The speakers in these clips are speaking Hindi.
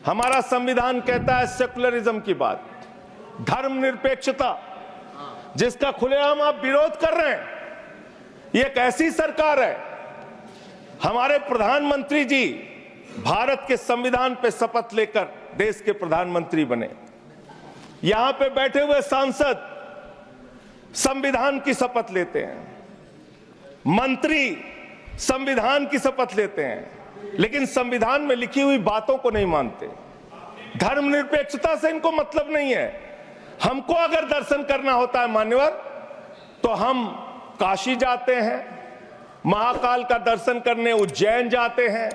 हमारा संविधान कहता है सेकुलरिज्म की बात, धर्मनिरपेक्षता, जिसका खुलेआम आप विरोध कर रहे हैं। ये एक ऐसी सरकार है, हमारे प्रधानमंत्री जी भारत के संविधान पे शपथ लेकर देश के प्रधानमंत्री बने। यहां पे बैठे हुए सांसद संविधान की शपथ लेते हैं, मंत्री संविधान की शपथ लेते हैं, लेकिन संविधान में लिखी हुई बातों को नहीं मानते। धर्मनिरपेक्षता से इनको मतलब नहीं है। हमको अगर दर्शन करना होता है मान्यवर, तो हम काशी जाते हैं, महाकाल का दर्शन करने उज्जैन जाते हैं,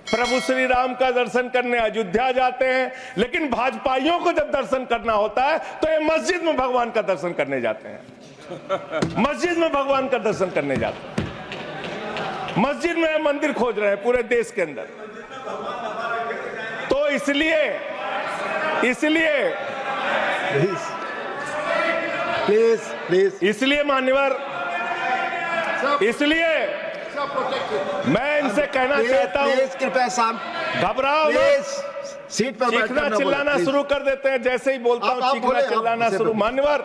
प्रभु श्री राम का दर्शन करने अयोध्या जाते हैं, लेकिन भाजपाइयों को जब दर्शन करना होता है तो ये मस्जिद में भगवान का दर्शन करने जाते हैं। मस्जिद में भगवान का दर्शन करने जाते हैं, मस्जिद में मंदिर खोज रहे हैं पूरे देश के अंदर। तो इसलिए इसलिए मान्यवर, इसलिए मैं इनसे कहना चाहता हूं, कृपया घबराओ मत, सीट पर चीखना चिल्लाना शुरू कर देते हैं। जैसे ही बोलता हूं चीखना चिल्लाना शुरू। मान्यवर,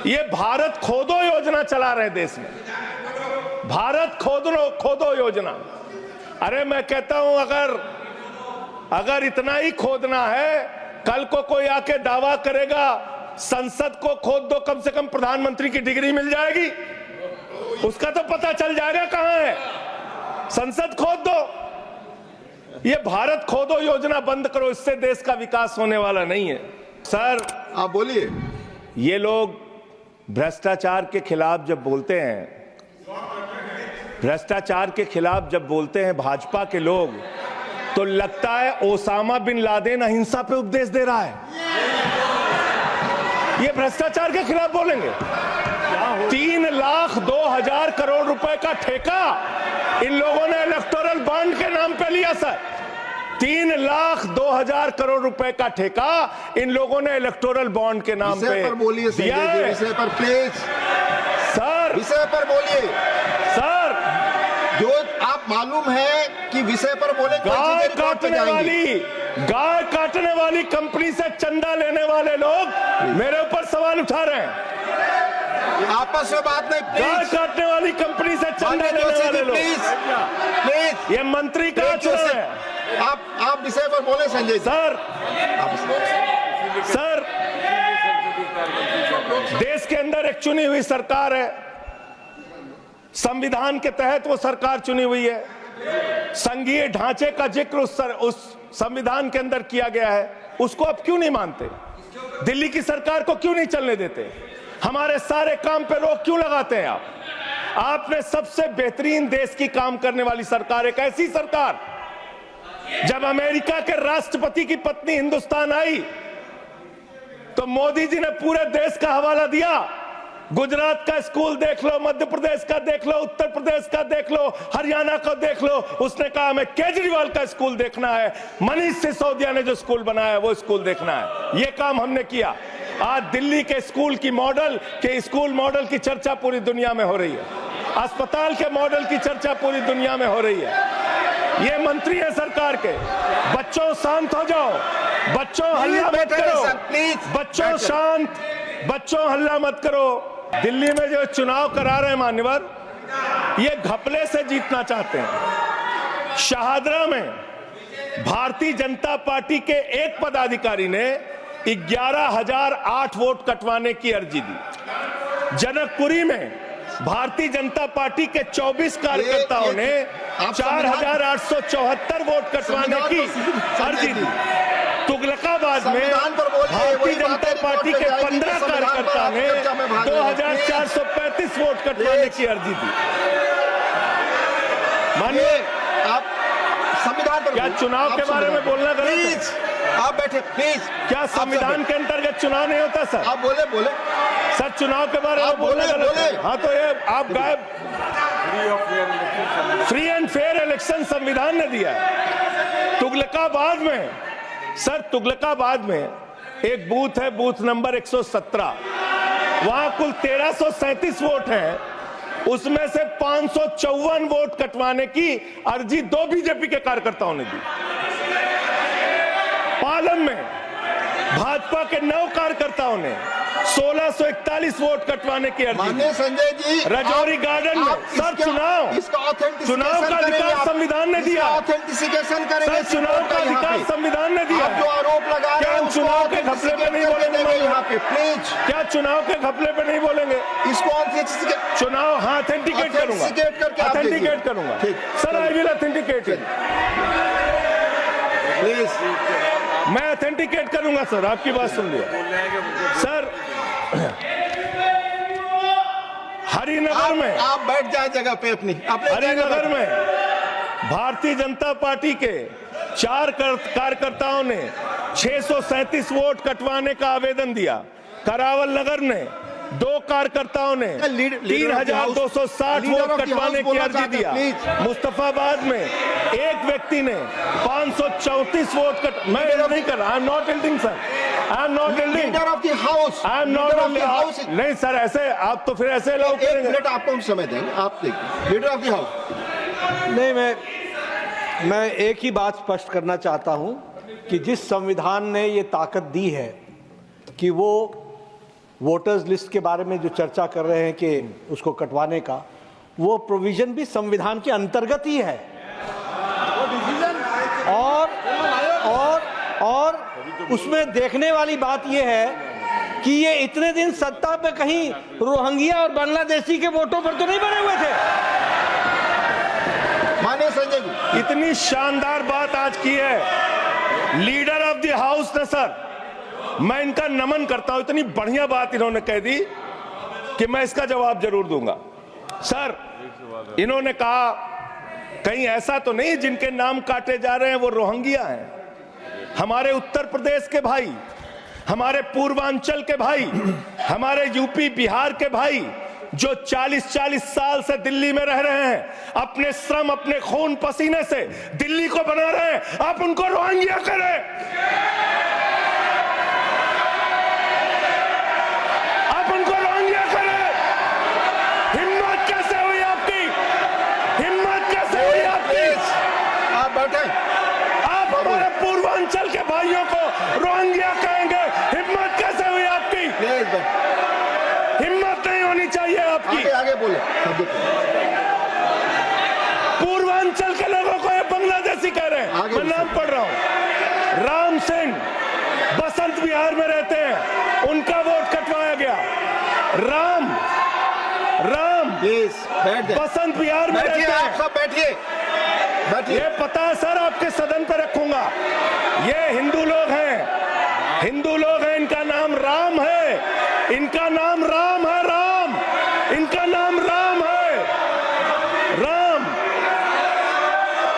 ये भारत खोदो योजना चला रहे देश में, भारत खोदो योजना। अरे मैं कहता हूं अगर इतना ही खोदना है, कल को कोई आके दावा करेगा संसद को खोद दो, कम से कम प्रधानमंत्री की डिग्री मिल जाएगी, उसका तो पता चल जाएगा कहां है। संसद खोद दो। ये भारत खोदो योजना बंद करो, इससे देश का विकास होने वाला नहीं है। सर आप बोलिए। ये लोग भ्रष्टाचार के खिलाफ जब बोलते हैं, भ्रष्टाचार के खिलाफ जब बोलते हैं भाजपा के लोग, तो लगता है ओसामा बिन लादेन अहिंसा पे उपदेश दे रहा है। ये भ्रष्टाचार के खिलाफ बोलेंगे। 3,02,000 करोड़ रुपए का ठेका इन लोगों ने इलेक्टोरल बॉन्ड के नाम पे लिया। सर 3,02,000 करोड़ रुपए का ठेका इन लोगों ने इलेक्टोरल बॉन्ड के नाम पे बोलिए दिया है। विषय पर प्लीज सर, विषय पर बोलिए सर। जो आप मालूम है कि विषय पर बोले, गाय काटने वाली कंपनी से चंदा लेने वाले लोग मेरे ऊपर सवाल उठा रहे हैं। आपस में बात नहीं, गाय काटने वाली कंपनी से चंदा लेने वाले लोग, प्लीज। ये मंत्री का चुनाव है। आप विषय पर बोले संजय सर, सर देश के अंदर एक चुनी हुई सरकार है, संविधान के तहत वो सरकार चुनी हुई है, संघीय ढांचे का जिक्र उस संविधान के अंदर किया गया है, उसको आप क्यों नहीं मानते? दिल्ली की सरकार को क्यों नहीं चलने देते? हमारे सारे काम पे रोक क्यों लगाते हैं आप? आपने सबसे बेहतरीन देश की काम करने वाली सरकार, एक ऐसी सरकार, जब अमेरिका के राष्ट्रपति की पत्नी हिंदुस्तान आई तो मोदी जी ने पूरे देश का हवाला दिया। गुजरात का स्कूल देख लो, मध्य प्रदेश का देख लो, उत्तर प्रदेश का देख लो, हरियाणा का देख लो। उसने कहा हमें केजरीवाल का स्कूल देखना है, मनीष सिसोदिया ने जो स्कूल बनाया है वो स्कूल देखना है। ये काम हमने किया। आज दिल्ली के स्कूल मॉडल की चर्चा पूरी दुनिया में हो रही है, अस्पताल के मॉडल की चर्चा पूरी दुनिया में हो रही है। ये मंत्री है सरकार के। बच्चों शांत हो जाओ, बच्चों हल्ला मत करो, बच्चों शांत, बच्चों हल्ला मत करो। दिल्ली में जो चुनाव करा रहे हैं मान्यवर, ये घपले से जीतना चाहते हैं। शाहदरा में भारतीय जनता पार्टी के एक पदाधिकारी ने 11,008 वोट कटवाने की अर्जी दी। जनकपुरी में भारतीय जनता पार्टी के 24 कार्यकर्ताओं ने 4,874 वोट कटवाने की अर्जी दी। तुगलकाबाद में भारतीय जनता पार्टी के 15 कार्यकर्ता ने 2,435 वोट कटवाने की अर्जी दी। मानिए, आप संविधान पर क्या चुनाव के बारे में बोलना गलत है? आप बैठे प्लीज। क्या संविधान के अंतर्गत चुनाव नहीं होता सर? आप बोले सर, चुनाव के बारे में बोलना गलत है। हाँ, तो ये आप गायब। फ्री एंड फेयर इलेक्शन संविधान ने दिया है। तुगलकाबाद में, सर तुगलकाबाद में एक बूथ है, बूथ नंबर 117, वहां कुल 1337 वोट हैं, उसमें से 554 वोट कटवाने की अर्जी 2 बीजेपी के कार्यकर्ताओं ने दी। पालम में भाजपा के 9 कार्यकर्ताओं ने 1641 वोट कटवाने की अर्जी माननीय संजय जी, राजौरी गार्डन में। सर चुनाव का अधिकार संविधान ने दिया। ऑथेंटिसिकेशन करेंगे। सर चुनाव का अधिकार संविधान ने दिया। जो आरोप लगा रहे हैं, चुनाव के घपले पे नहीं बोलेंगे यहाँ पे प्लीज। क्या चुनाव के घपले पे नहीं बोलेंगे? इसको चुनाव ऑथेंटिकेट करूंगा, ऑथेंटिकेट करूंगा। Sir I will authenticate please. मैं ऑथेंटिकेट करूंगा सर, आपकी बात सुन लिया। सर हरिनगर में आप बैठ जाए जगह पे अपनी। हरिनगर में भारतीय जनता पार्टी के 4 कार्यकर्ताओं ने 637 वोट कटवाने का आवेदन दिया। करावल नगर ने 2 कार्यकर्ताओं ने 3260 वोट कटवाने की अर्जी दिया। मुस्तफाबाद में एक व्यक्ति ने 534 वोट मैं नहीं कर रहा। I am not एल्डिंग sir, I am not एल्डिंग। Leader of the house, I am not. नहीं सर, ऐसे आप तो फिर ऐसे अलाउ करेंगे। 1 मिनट आपको हम समय देंगे, आप देखिए। Leader of the house. नहीं, मैं एक ही बात स्पष्ट करना चाहता हूं कि जिस संविधान ने ये ताकत दी है कि वो वोटर्स लिस्ट के बारे में जो चर्चा कर रहे हैं कि उसको कटवाने का, वो प्रोविजन भी संविधान के अंतर्गत ही है। और उसमें देखने वाली बात यह है कि ये इतने दिन सत्ता पे कहीं रोहिंग्या और बांग्लादेशी के वोटों पर तो नहीं बने हुए थे। माननीय संजय जी, इतनी शानदार बात आज की है लीडर ऑफ द हाउस ने। सर मैं इनका नमन करता हूं, इतनी बढ़िया बात इन्होंने कह दी कि मैं इसका जवाब जरूर दूंगा। सर इन्होंने कहा कहीं ऐसा तो नहीं जिनके नाम काटे जा रहे हैं वो रोहिंग्या हैं। हमारे उत्तर प्रदेश के भाई, हमारे पूर्वांचल के भाई, हमारे यूपी बिहार के भाई जो 40-40 साल से दिल्ली में रह रहे हैं, अपने श्रम अपने खून पसीने से दिल्ली को बना रहे हैं, आप उनको रोहिंग्या करें। आप उनको रोहिंग्या करें। हिम्मत कैसे हुई आपकी? हिम्मत कैसे हुई आपकी? आप बैठे। आप हमारे पूर्वांचल के भाइयों को रोहिंग्या कहेंगे? हिम्मत कैसे हुई आपकी? हिम्मत नहीं होनी चाहिए आपकी। आगे बोले। पूर्वांचल के लोगों को ये बांग्लादेशी कह रहे हैं। मैं नाम पढ़ रहा हूं। राम सिंह बसंत विहार में रहते हैं, उनका वोट कटवाया गया। राम बसंत विहार में रहते हैं। आप सब बैठिए। ये पता है सर, आपके सदन पर रखूंगा। ये हिंदू लोग हैं, हिंदू लोग हैं। इनका नाम राम है, इनका नाम राम है। राम, इनका नाम राम है। राम।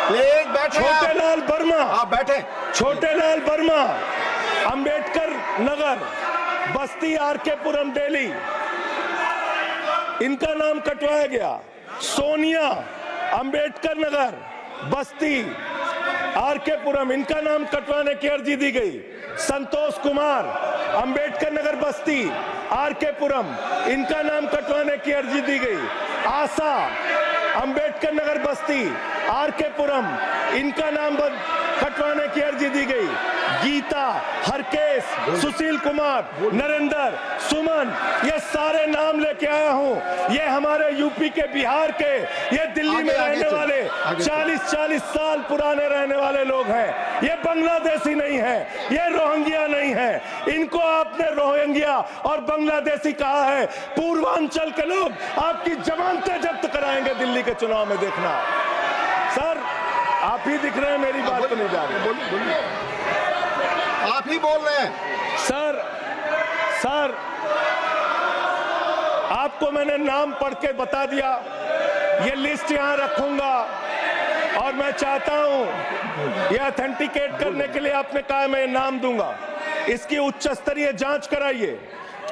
प्लीज बैठे। छोटे लाल वर्मा। आप बैठे। छोटे लाल वर्मा, अंबेडकर नगर, बस्ती, आरके पुरम, दिल्ली, इनका नाम कटवाया गया। सोनिया, अंबेडकर नगर, बस्ती, आरके पुरम, इनका नाम कटवाने की अर्जी दी गई। संतोष कुमार, अंबेडकर नगर, बस्ती, आरके पुरम, इनका नाम कटवाने की अर्जी दी गई। आशा, अंबेडकर नगर, बस्ती, आरके पुरम, इनका नाम कटवाने की अर्जी दी गई। गीता, हरकेश, सुशील कुमार, नरेंद्र, सुमन, ये सारे नाम लेके आया हूं। ये हमारे यूपी के, बिहार के, ये दिल्ली में रहने वाले 40-40 साल पुराने रहने वाले लोग हैं। ये बांग्लादेशी नहीं है, ये रोहिंग्या नहीं है। इनको आपने रोहिंग्या और बांग्लादेशी कहा है। पूर्वांचल के लोग आपकी जमानतें जब्त कराएंगे दिल्ली के चुनाव में, देखना। सर आप ही दिख रहे हैं, मेरी बात तो नहीं जा रही। आप ही बोल रहे हैं। सर आपको मैंने नाम पढ़ के बता दिया। ये लिस्ट यहां रखूंगा और मैं चाहता हूं ये ऑथेंटिकेट करने के लिए आपने कहा मैं नाम दूंगा। इसकी उच्च स्तरीय जांच कराइए,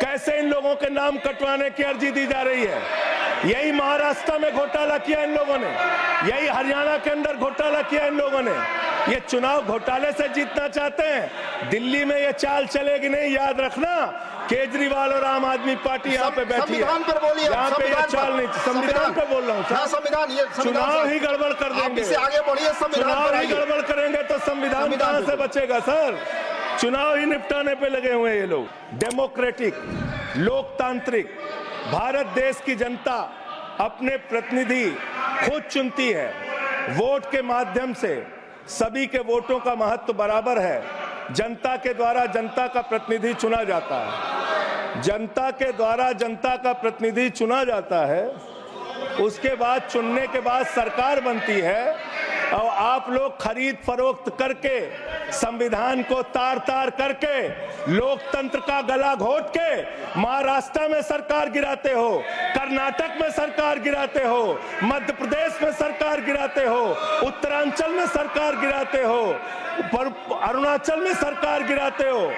कैसे इन लोगों के नाम कटवाने की अर्जी दी जा रही है। यही महाराष्ट्र में घोटाला किया इन लोगों ने, यही हरियाणा के अंदर घोटाला किया इन लोगों ने। ये चुनाव घोटाले से जीतना चाहते हैं। दिल्ली में ये चाल चलेगी नहीं, याद रखना। केजरीवाल और आम आदमी पार्टी यहाँ पे बैठी है। संविधान पर बोलिए, यहाँ पे ये चाल नहीं, संविधान पे बोल रहा हूँ हाँ, सर। संविधान, ये चुनाव ही गड़बड़ कर आप देंगे, इससे आगे बढ़िए, संविधान चुनाव पर ही आइए। गड़बड़ करेंगे तो संविधान कहाँ से बचेगा सर? चुनाव ही निपटाने पे लगे हुए हैं ये लोग। डेमोक्रेटिक, लोकतांत्रिक भारत देश की जनता अपने प्रतिनिधि खुद चुनती है। वोट के माध्यम से सभी के वोटों का महत्व बराबर है। जनता के द्वारा जनता का प्रतिनिधि चुना जाता है, जनता के द्वारा जनता का प्रतिनिधि चुना जाता है। उसके बाद चुनने के बाद सरकार बनती है और आप लोग खरीद फरोख्त करके, संविधान को तार तार करके, लोकतंत्र का गला घोट के महाराष्ट्र में सरकार गिराते हो, कर्नाटक में सरकार गिराते हो, मध्य प्रदेश में सरकार गिराते हो, उत्तरांचल में सरकार गिराते हो, अरुणाचल में सरकार गिराते हो।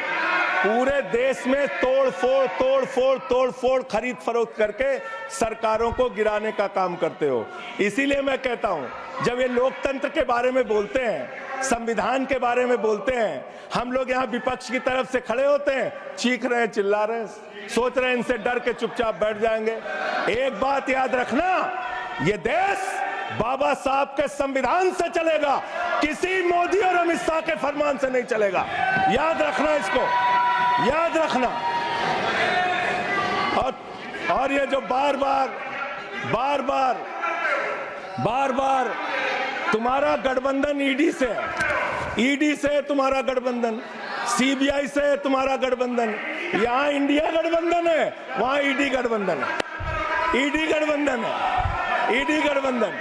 पूरे देश में तोड़ फोड़ खरीद फरोख्त करके सरकारों को गिराने का काम करते हो। इसीलिए मैं कहता हूं, जब ये लोकतंत्र के बारे में बोलते हैं, संविधान के बारे में बोलते हैं, हम लोग यहाँ विपक्ष की तरफ से खड़े होते हैं, चीख रहे हैं, चिल्ला रहे हैं, सोच रहे हैं इनसे डर के चुपचाप बैठ जाएंगे। एक बात याद रखना, ये देश बाबा साहब के संविधान से चलेगा, किसी मोदी और अमित शाह के फरमान से नहीं चलेगा। याद रखना, इसको याद रखना। और ये जो बार बार तुम्हारा गठबंधन ईडी से है, ईडी से तुम्हारा गठबंधन, सीबीआई से तुम्हारा गठबंधन। यहाँ इंडिया गठबंधन है, वहां ईडी गठबंधन है, ईडी गठबंधन है, ईडी गठबंधन।